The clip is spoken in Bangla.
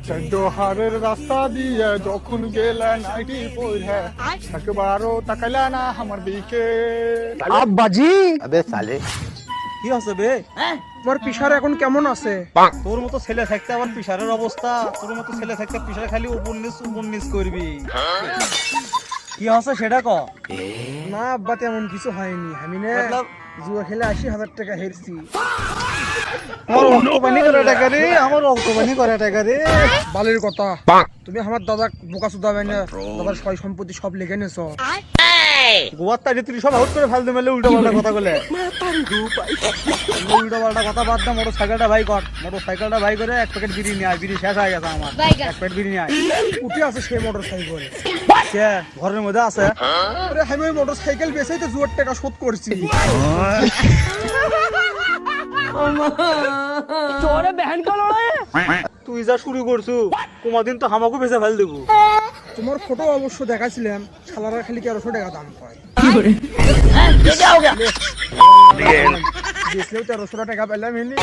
চন্দ্রহারের রাস্তা দিয়ে যখন গেলেন আইডি পড়ে একবারও তাকাইলা না আমার দিকে। আব্বাজি अबे साले কি আছে বে? তোমার পিসার এখন কেমন আছে? তোর মতো ছেলে থাকতে আবার পিসারের অবস্থা, তোর মতো ছেলে থাকতে পিসার খালি উপর নিচ করবি। কি আছে সেটা ক। না আব্বা তেমন কিছু হয়নি, আমি না মতলব জুয়া খেলে 80,000 টাকা হেরছি। আমার রক্তপানি করে টাকা রে, আমার রক্তপানি করে টাকা রে। বালের কথা, তুমি আমার দাদা বোকা সুদা না, দাদার সয় সম্পত্তি সব লিখে নেছো। গোয়ার তাই তুই সব আউট করে ফেলতে মেলে উল্টো পাল্টা কথা বলে। উল্টো পাল্টা কথা বাদ দা, মোটর সাইকেলটা ভাই কর, মোটর সাইকেলটা ভাই করে 1 প্যাকেট বিড়ি নিয়ে আয়, বিড়ি শেষ হয়ে গেছে আমার, 1 প্যাকেট বিড়ি নিয়ে আয়। উঠে আছে সেই মোটর সাইকেল। কে ঘরের মধ্যে আছে? আরে আমি ওই মোটর সাইকেল বেচেই তো জুয়ার টাকা শোধ করছি। তুই যা শুরু করছু কোনদিন তো আমাকে বেঁচে ফেল দেবো। তোমার ফটো অবশ্য দেখাছিলাম, শালারা খালি 1300 টাকা দাম পায়। বেচলেও 1300 টাকা পেলাম এমনি।